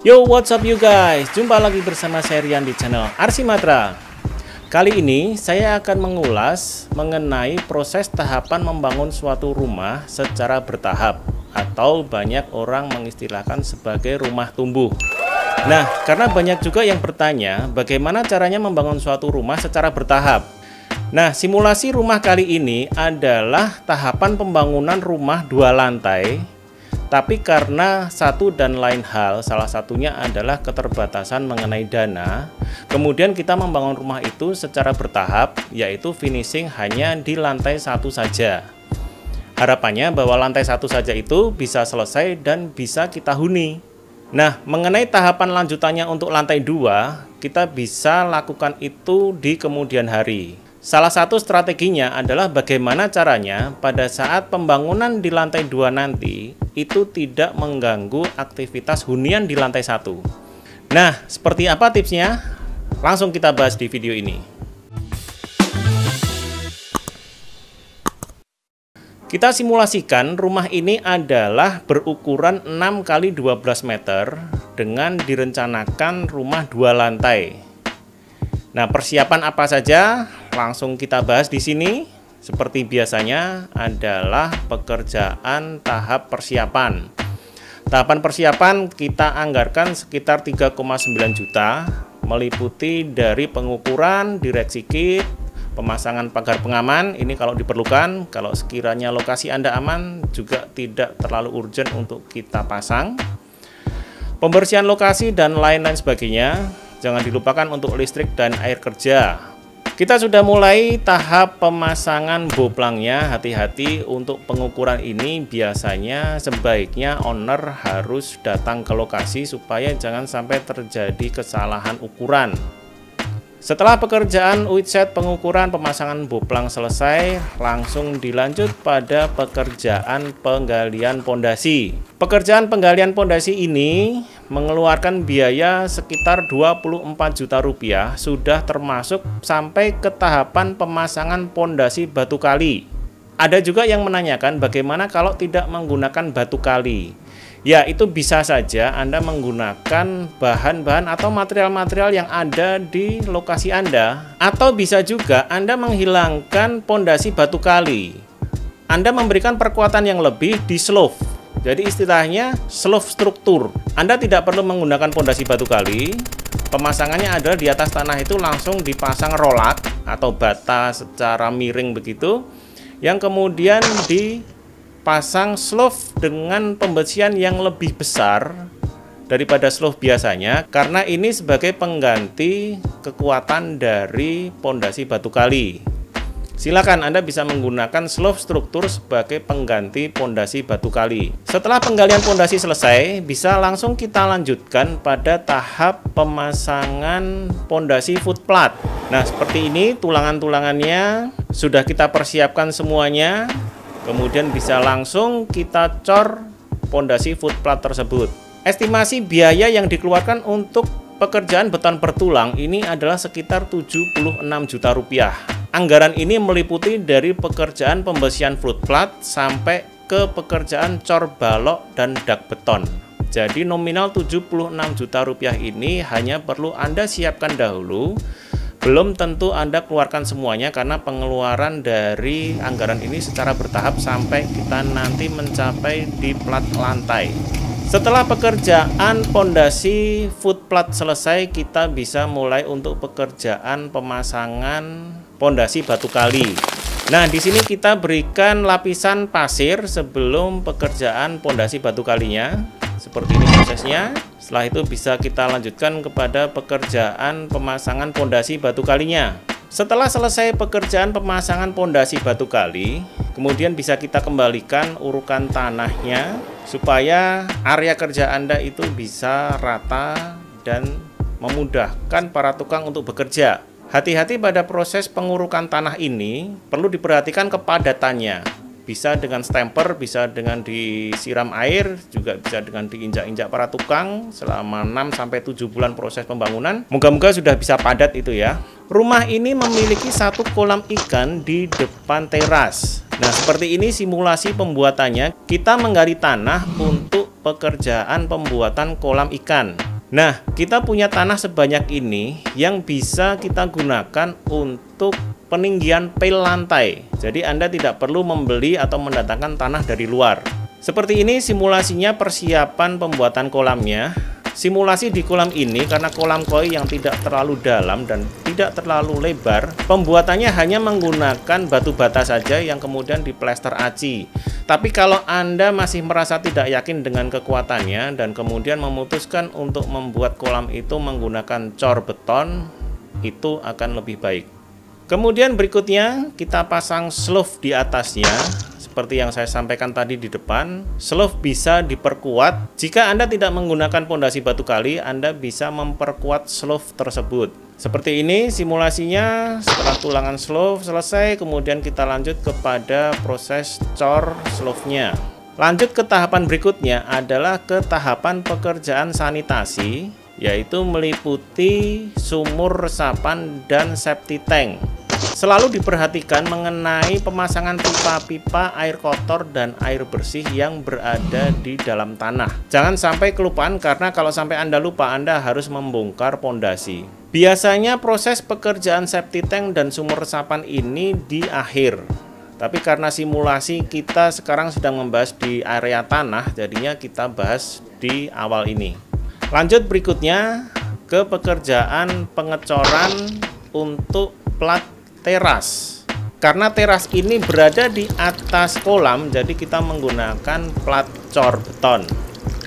Yo, what's up you guys? Jumpa lagi bersama saya Rian di channel RC Matra. Kali ini saya akan mengulas mengenai proses tahapan membangun suatu rumah secara bertahap, atau banyak orang mengistilahkan sebagai rumah tumbuh. Nah, karena banyak juga yang bertanya bagaimana caranya membangun suatu rumah secara bertahap. Nah, simulasi rumah kali ini adalah tahapan pembangunan rumah 2 lantai. Tapi karena satu dan lain hal, salah satunya adalah keterbatasan mengenai dana, kemudian kita membangun rumah itu secara bertahap, yaitu finishing hanya di lantai 1 saja. Harapannya bahwa lantai 1 saja itu bisa selesai dan bisa kita huni. Nah, mengenai tahapan lanjutannya untuk lantai 2, kita bisa lakukan itu di kemudian hari. Salah satu strateginya adalah bagaimana caranya pada saat pembangunan di lantai 2 nanti itu tidak mengganggu aktivitas hunian di lantai 1. Nah, seperti apa tipsnya? Langsung kita bahas di video ini. Kita simulasikan rumah ini adalah berukuran 6 x 12 meter dengan direncanakan rumah 2 lantai. Nah, persiapan apa saja? Langsung kita bahas di sini. Seperti biasanya adalah pekerjaan tahap persiapan. Tahapan persiapan kita anggarkan sekitar 3,9 juta, meliputi dari pengukuran, direksi kit, pemasangan pagar pengaman, ini kalau diperlukan. Kalau sekiranya lokasi Anda aman, juga tidak terlalu urgent untuk kita pasang. Pembersihan lokasi dan lain-lain sebagainya. Jangan dilupakan untuk listrik dan air kerja. Kita sudah mulai tahap pemasangan boplangnya. Hati-hati untuk pengukuran ini, biasanya sebaiknya owner harus datang ke lokasi supaya jangan sampai terjadi kesalahan ukuran. Setelah pekerjaan witset pengukuran pemasangan boplang selesai, langsung dilanjut pada pekerjaan penggalian pondasi. Pekerjaan penggalian pondasi ini mengeluarkan biaya sekitar 24 juta rupiah, sudah termasuk sampai ke tahapan pemasangan pondasi batu kali. Ada juga yang menanyakan bagaimana kalau tidak menggunakan batu kali. Ya, itu bisa saja Anda menggunakan bahan-bahan atau material-material yang ada di lokasi Anda. Atau bisa juga Anda menghilangkan pondasi batu kali. Anda memberikan perkuatan yang lebih di slope. Jadi istilahnya slope struktur. Anda tidak perlu menggunakan pondasi batu kali. Pemasangannya adalah di atas tanah itu langsung dipasang rolak atau bata secara miring begitu, yang kemudian dipasang slope dengan pembersihan yang lebih besar daripada slope biasanya, karena ini sebagai pengganti kekuatan dari pondasi batu kali. Silakan Anda bisa menggunakan slope struktur sebagai pengganti pondasi batu kali. Setelah penggalian pondasi selesai, bisa langsung kita lanjutkan pada tahap pemasangan pondasi footplat. Nah, seperti ini tulangan-tulangannya sudah kita persiapkan semuanya. Kemudian bisa langsung kita cor pondasi footplat tersebut. Estimasi biaya yang dikeluarkan untuk pekerjaan beton bertulang ini adalah sekitar 76 juta rupiah. Anggaran ini meliputi dari pekerjaan pembersihan footplat sampai ke pekerjaan cor balok dan dak beton. Jadi nominal 76 juta rupiah ini hanya perlu Anda siapkan dahulu. Belum tentu Anda keluarkan semuanya karena pengeluaran dari anggaran ini secara bertahap sampai kita nanti mencapai di plat lantai. Setelah pekerjaan pondasi footplat selesai, kita bisa mulai untuk pekerjaan pemasangan pondasi batu kali. Nah, di sini kita berikan lapisan pasir sebelum pekerjaan pondasi batu kalinya. Seperti ini prosesnya. Setelah itu bisa kita lanjutkan kepada pekerjaan pemasangan pondasi batu kalinya. Setelah selesai pekerjaan pemasangan pondasi batu kali, kemudian bisa kita kembalikan urukan tanahnya supaya area kerja Anda itu bisa rata dan memudahkan para tukang untuk bekerja. Hati-hati pada proses pengurukan tanah ini, perlu diperhatikan kepadatannya. Bisa dengan stemper, bisa dengan disiram air, juga bisa dengan diinjak-injak para tukang selama 6-7 bulan proses pembangunan. Moga-moga sudah bisa padat itu ya. Rumah ini memiliki 1 kolam ikan di depan teras. Nah, seperti ini simulasi pembuatannya. Kita menggali tanah untuk pekerjaan pembuatan kolam ikan. Nah, kita punya tanah sebanyak ini yang bisa kita gunakan untuk peninggian pel lantai. Jadi Anda tidak perlu membeli atau mendatangkan tanah dari luar. Seperti ini simulasinya persiapan pembuatan kolamnya. Simulasi di kolam ini karena kolam koi yang tidak terlalu dalam dan tidak terlalu lebar, pembuatannya hanya menggunakan batu bata saja yang kemudian diplester aci. Tapi kalau Anda masih merasa tidak yakin dengan kekuatannya dan kemudian memutuskan untuk membuat kolam itu menggunakan cor beton, itu akan lebih baik. Kemudian berikutnya kita pasang slope di atasnya. Seperti yang saya sampaikan tadi di depan, slope bisa diperkuat. Jika Anda tidak menggunakan pondasi batu kali, Anda bisa memperkuat slope tersebut. Seperti ini simulasinya. Setelah tulangan slope selesai, kemudian kita lanjut kepada proses cor slope-nya. Lanjut ke tahapan berikutnya adalah ke tahapan pekerjaan sanitasi, yaitu meliputi sumur resapan dan septic tank. Selalu diperhatikan mengenai pemasangan pipa-pipa air kotor dan air bersih yang berada di dalam tanah. Jangan sampai kelupaan, karena kalau sampai Anda lupa, Anda harus membongkar pondasi. Biasanya proses pekerjaan septic tank dan sumur resapan ini di akhir. Tapi karena simulasi kita sekarang sedang membahas di area tanah, jadinya kita bahas di awal ini. Lanjut berikutnya ke pekerjaan pengecoran untuk plat teras. Karena teras ini berada di atas kolam, jadi kita menggunakan plat cor beton.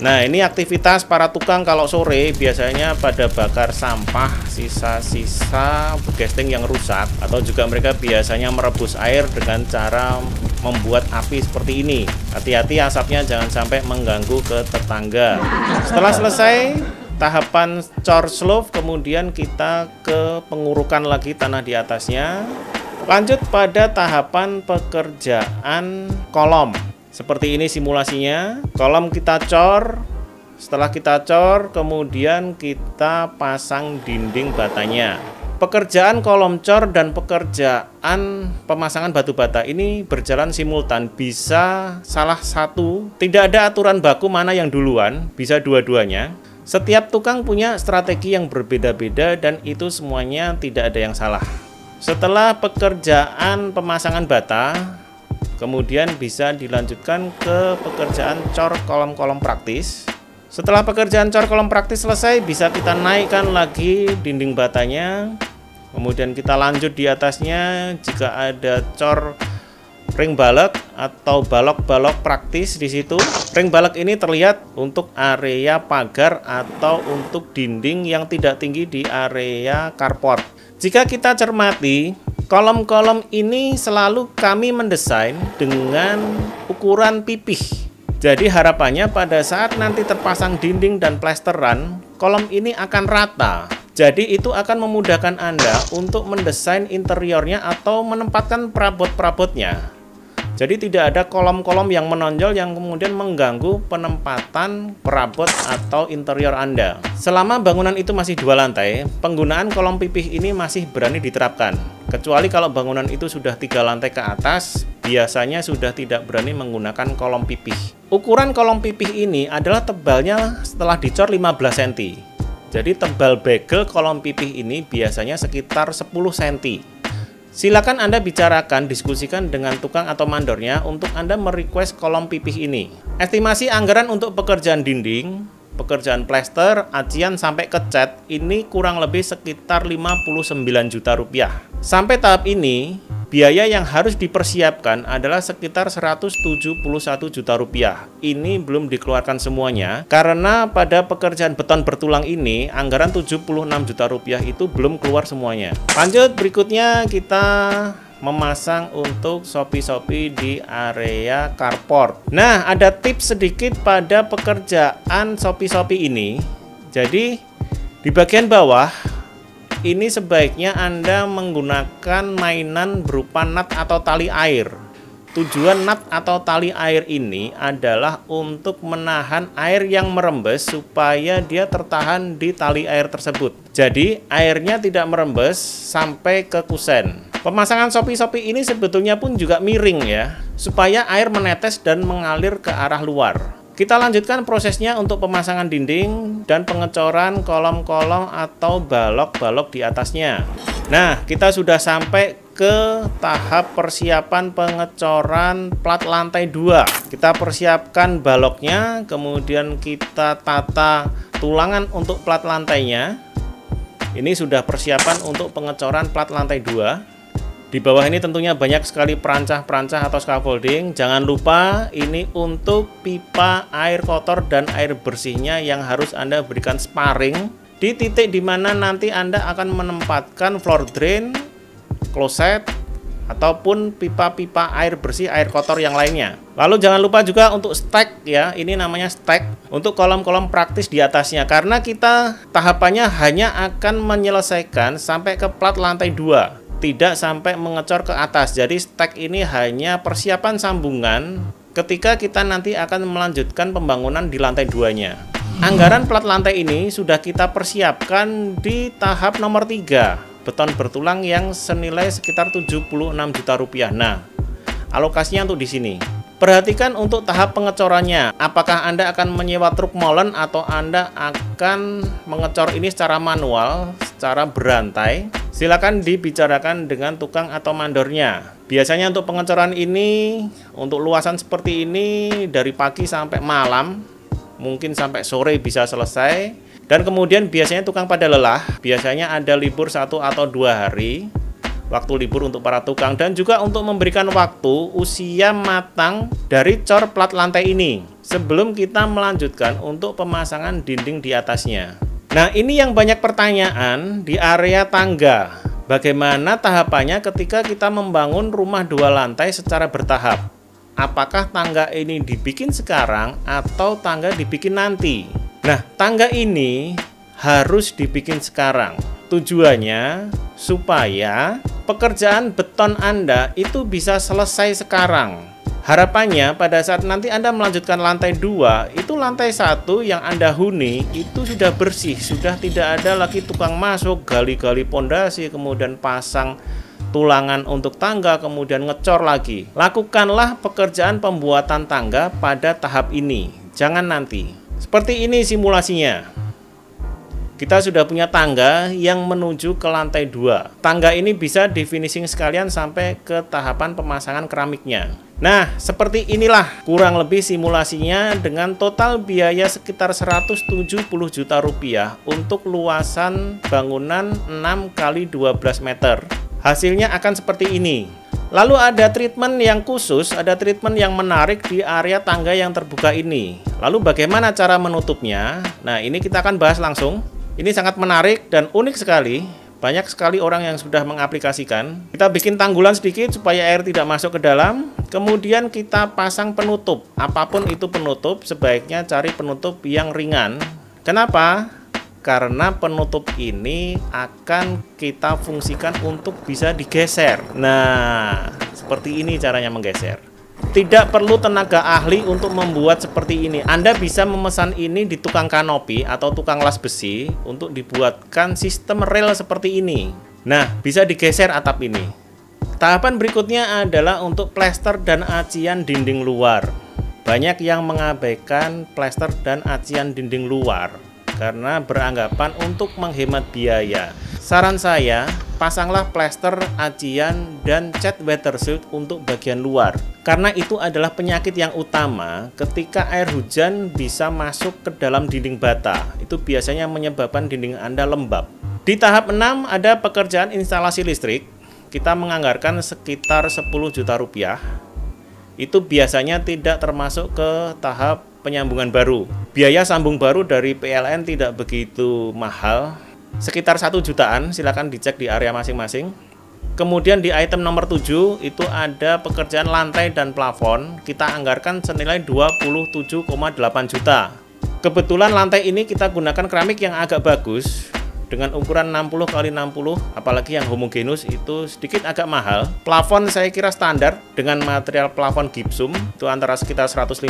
Nah, ini aktivitas para tukang kalau sore biasanya pada bakar sampah, sisa-sisa casting yang rusak, atau juga mereka biasanya merebus air dengan cara membuat api seperti ini. Hati-hati asapnya jangan sampai mengganggu ke tetangga. Setelah selesai tahapan cor slope, kemudian kita ke pengurukan lagi tanah di atasnya. Lanjut pada tahapan pekerjaan kolom. Seperti ini simulasinya. Kolom kita cor. Setelah kita cor, kemudian kita pasang dinding batanya. Pekerjaan kolom cor dan pekerjaan pemasangan batu bata ini berjalan simultan. Bisa salah satu, tidak ada aturan baku mana yang duluan, bisa dua-duanya. Setiap tukang punya strategi yang berbeda-beda dan itu semuanya tidak ada yang salah. Setelah pekerjaan pemasangan bata, kemudian bisa dilanjutkan ke pekerjaan cor kolom-kolom praktis. Setelah pekerjaan cor kolom praktis selesai, bisa kita naikkan lagi dinding batanya. Kemudian kita lanjut di atasnya jika ada cor ring balok atau balok-balok praktis di situ. Ring balok ini terlihat untuk area pagar atau untuk dinding yang tidak tinggi di area carport. Jika kita cermati, kolom-kolom ini selalu kami mendesain dengan ukuran pipih. Jadi harapannya pada saat nanti terpasang dinding dan plesteran, kolom ini akan rata. Jadi itu akan memudahkan Anda untuk mendesain interiornya atau menempatkan perabot-perabotnya. Jadi tidak ada kolom-kolom yang menonjol yang kemudian mengganggu penempatan perabot atau interior Anda. Selama bangunan itu masih 2 lantai, penggunaan kolom pipih ini masih berani diterapkan. Kecuali kalau bangunan itu sudah 3 lantai ke atas, biasanya sudah tidak berani menggunakan kolom pipih. Ukuran kolom pipih ini adalah tebalnya setelah dicor 15 cm. Jadi tebal bagel kolom pipih ini biasanya sekitar 10 cm. Silakan Anda bicarakan, diskusikan dengan tukang atau mandornya untuk Anda merequest kolom pipih ini. Estimasi anggaran untuk pekerjaan dinding, pekerjaan plester, acian sampai ke cat ini kurang lebih sekitar 59 juta rupiah. Sampai tahap ini, biaya yang harus dipersiapkan adalah sekitar 171 juta rupiah. Ini belum dikeluarkan semuanya, karena pada pekerjaan beton bertulang ini, anggaran 76 juta rupiah itu belum keluar semuanya. Lanjut, berikutnya kita memasang untuk sopi-sopi di area carport. Nah, ada tips sedikit pada pekerjaan sopi-sopi ini. Jadi, di bagian bawah, ini sebaiknya Anda menggunakan mainan berupa nut atau tali air. Tujuan nut atau tali air ini adalah untuk menahan air yang merembes supaya dia tertahan di tali air tersebut. Jadi airnya tidak merembes sampai ke kusen. Pemasangan sopi-sopi ini sebetulnya pun juga miring ya, supaya air menetes dan mengalir ke arah luar. Kita lanjutkan prosesnya untuk pemasangan dinding dan pengecoran kolom-kolom atau balok-balok di atasnya. Nah, kita sudah sampai ke tahap persiapan pengecoran plat lantai 2. Kita persiapkan baloknya, kemudian kita tata tulangan untuk plat lantainya. Ini sudah persiapan untuk pengecoran plat lantai 2. Di bawah ini tentunya banyak sekali perancah-perancah atau scaffolding. Jangan lupa ini untuk pipa air kotor dan air bersihnya yang harus Anda berikan sparring di titik dimana nanti Anda akan menempatkan floor drain, kloset, ataupun pipa-pipa air bersih, air kotor yang lainnya. Lalu jangan lupa juga untuk stack ya, ini namanya stack untuk kolom-kolom praktis di atasnya, karena kita tahapannya hanya akan menyelesaikan sampai ke plat lantai 2. Tidak sampai mengecor ke atas. Jadi stack ini hanya persiapan sambungan ketika kita nanti akan melanjutkan pembangunan di lantai 2-nya. Anggaran plat lantai ini sudah kita persiapkan di tahap nomor 3, beton bertulang yang senilai sekitar 76 juta rupiah. Nah, alokasinya untuk di sini. Perhatikan untuk tahap pengecorannya, apakah Anda akan menyewa truk molen atau Anda akan mengecor ini secara manual, secara berantai. Silakan dibicarakan dengan tukang atau mandornya. Biasanya untuk pengecoran ini, untuk luasan seperti ini dari pagi sampai malam, mungkin sampai sore bisa selesai. Dan kemudian biasanya tukang pada lelah, biasanya ada libur 1 atau 2 hari. Waktu libur untuk para tukang dan juga untuk memberikan waktu usia matang dari cor plat lantai ini sebelum kita melanjutkan untuk pemasangan dinding di atasnya. Nah, ini yang banyak pertanyaan di area tangga. Bagaimana tahapannya ketika kita membangun rumah 2 lantai secara bertahap? Apakah tangga ini dibikin sekarang atau tangga dibikin nanti? Nah, tangga ini harus dibikin sekarang. Tujuannya supaya pekerjaan beton Anda itu bisa selesai sekarang. Harapannya pada saat nanti Anda melanjutkan lantai 2, itu lantai 1 yang Anda huni itu sudah bersih, sudah tidak ada lagi tukang masuk, gali-gali pondasi, kemudian pasang tulangan untuk tangga, kemudian ngecor lagi. Lakukanlah pekerjaan pembuatan tangga pada tahap ini, jangan nanti. Seperti ini simulasinya. Kita sudah punya tangga yang menuju ke lantai 2. Tangga ini bisa di finishing sekalian sampai ke tahapan pemasangan keramiknya. Nah, seperti inilah kurang lebih simulasinya dengan total biaya sekitar 170 juta rupiah untuk luasan bangunan 6 x 12 meter. Hasilnya akan seperti ini. Lalu ada treatment yang khusus, ada treatment yang menarik di area tangga yang terbuka ini. Lalu bagaimana cara menutupnya? Nah, ini kita akan bahas langsung. Ini sangat menarik dan unik sekali. Banyak sekali orang yang sudah mengaplikasikan. Kita bikin tanggulan sedikit supaya air tidak masuk ke dalam. Kemudian kita pasang penutup. Apapun itu penutup, sebaiknya cari penutup yang ringan. Kenapa? Karena penutup ini akan kita fungsikan untuk bisa digeser. Nah, seperti ini caranya menggeser. Tidak perlu tenaga ahli untuk membuat seperti ini. Anda bisa memesan ini di tukang kanopi atau tukang las besi untuk dibuatkan sistem rel seperti ini. Nah, bisa digeser atap ini. Tahapan berikutnya adalah untuk plester dan acian dinding luar. Banyak yang mengabaikan plester dan acian dinding luar karena beranggapan untuk menghemat biaya. Saran saya, pasanglah plester, acian, dan cat weathersuit untuk bagian luar. Karena itu adalah penyakit yang utama ketika air hujan bisa masuk ke dalam dinding bata. Itu biasanya menyebabkan dinding Anda lembab. Di tahap 6 ada pekerjaan instalasi listrik. Kita menganggarkan sekitar 10 juta rupiah. Itu biasanya tidak termasuk ke tahap penyambungan baru. Biaya sambung baru dari PLN tidak begitu mahal. Sekitar 1 jutaan, silakan dicek di area masing-masing. Kemudian di item nomor 7 itu ada pekerjaan lantai dan plafon. Kita anggarkan senilai 27,8 juta. Kebetulan lantai ini kita gunakan keramik yang agak bagus dengan ukuran 60 x 60, apalagi yang homogenus itu sedikit agak mahal. Plafon saya kira standar dengan material plafon gypsum itu antara sekitar 150.000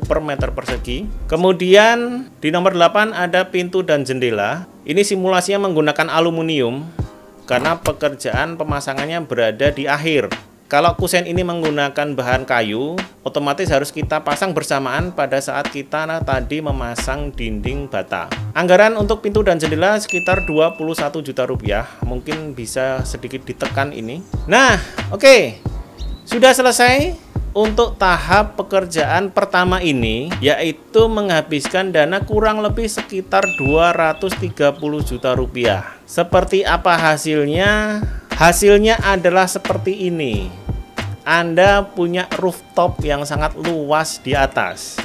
per meter persegi. Kemudian di nomor 8 ada pintu dan jendela. Ini simulasinya menggunakan aluminium karena pekerjaan pemasangannya berada di akhir. Kalau kusen ini menggunakan bahan kayu, otomatis harus kita pasang bersamaan pada saat kita tadi memasang dinding bata. Anggaran untuk pintu dan jendela sekitar 21 juta rupiah. Mungkin bisa sedikit ditekan ini. Nah, oke. Sudah selesai untuk tahap pekerjaan pertama ini, yaitu menghabiskan dana kurang lebih sekitar 230 juta rupiah. Seperti apa hasilnya? Hasilnya adalah seperti ini. Anda punya rooftop yang sangat luas di atas.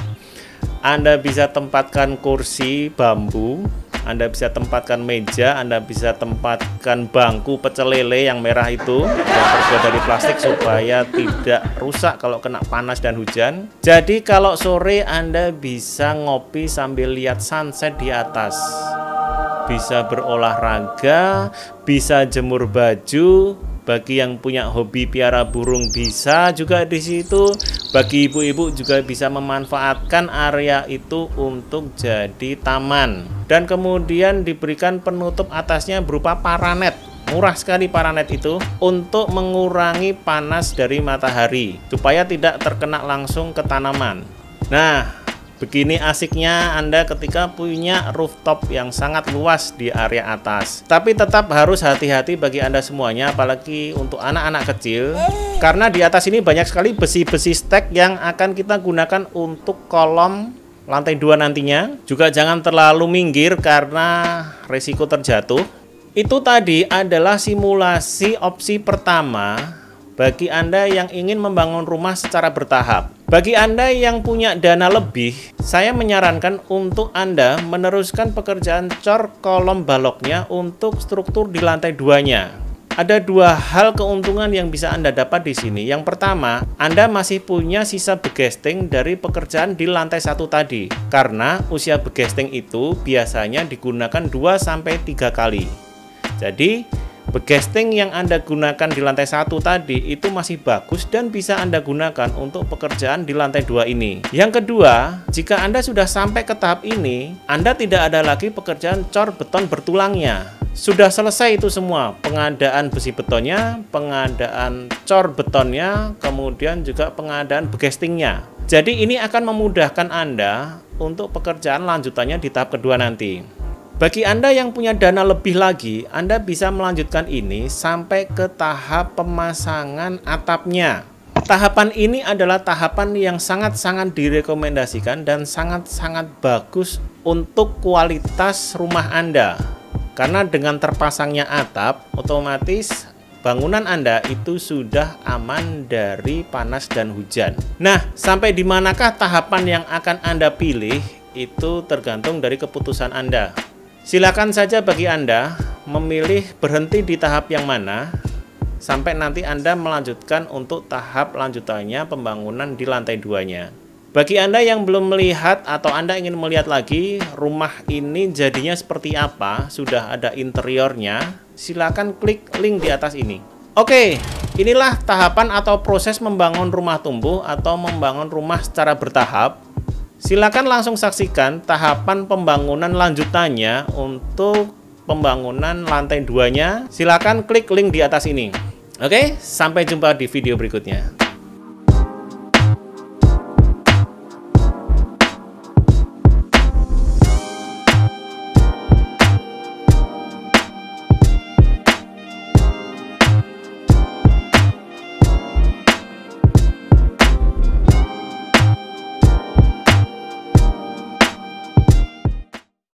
Anda bisa tempatkan kursi bambu, Anda bisa tempatkan meja, Anda bisa tempatkan bangku pecel lele yang merah itu yang terbuat dari plastik supaya tidak rusak kalau kena panas dan hujan. Jadi kalau sore Anda bisa ngopi sambil lihat sunset di atas. Bisa berolahraga, bisa jemur baju. Bagi yang punya hobi piara burung bisa juga di situ. Bagi ibu-ibu juga bisa memanfaatkan area itu untuk jadi taman. Dan kemudian diberikan penutup atasnya berupa paranet. Murah sekali paranet itu untuk mengurangi panas dari matahari supaya tidak terkena langsung ke tanaman. Nah, begini asiknya Anda ketika punya rooftop yang sangat luas di area atas. Tapi tetap harus hati-hati bagi Anda semuanya, apalagi untuk anak-anak kecil. Karena di atas ini banyak sekali besi-besi stek yang akan kita gunakan untuk kolom lantai 2 nantinya. Juga jangan terlalu minggir karena risiko terjatuh. Itu tadi adalah simulasi opsi pertama bagi Anda yang ingin membangun rumah secara bertahap. Bagi Anda yang punya dana lebih, saya menyarankan untuk Anda meneruskan pekerjaan cor kolom baloknya untuk struktur di lantai 2-nya. Ada dua hal keuntungan yang bisa Anda dapat di sini. Yang pertama, Anda masih punya sisa begesting dari pekerjaan di lantai 1 tadi. Karena usia begesting itu biasanya digunakan 2-3 kali. Jadi, begesting yang Anda gunakan di lantai 1 tadi itu masih bagus dan bisa Anda gunakan untuk pekerjaan di lantai 2 ini. Yang kedua, jika Anda sudah sampai ke tahap ini, Anda tidak ada lagi pekerjaan cor beton bertulangnya. Sudah selesai itu semua, pengadaan besi betonnya, pengadaan cor betonnya, kemudian juga pengadaan begestingnya. Jadi ini akan memudahkan Anda untuk pekerjaan lanjutannya di tahap kedua nanti. Bagi Anda yang punya dana lebih lagi, Anda bisa melanjutkan ini sampai ke tahap pemasangan atapnya. Tahapan ini adalah tahapan yang sangat-sangat direkomendasikan dan sangat-sangat bagus untuk kualitas rumah Anda. Karena dengan terpasangnya atap, otomatis bangunan Anda itu sudah aman dari panas dan hujan. Nah, sampai di manakah tahapan yang akan Anda pilih, itu tergantung dari keputusan Anda. Silakan saja bagi Anda memilih berhenti di tahap yang mana sampai nanti Anda melanjutkan untuk tahap lanjutannya pembangunan di lantai 2-nya. Bagi Anda yang belum melihat atau Anda ingin melihat lagi rumah ini jadinya seperti apa, sudah ada interiornya, silakan klik link di atas ini. Oke, inilah tahapan atau proses membangun rumah tumbuh atau membangun rumah secara bertahap. Silakan langsung saksikan tahapan pembangunan lanjutannya untuk pembangunan lantai 2-nya. Silakan klik link di atas ini. Oke, sampai jumpa di video berikutnya.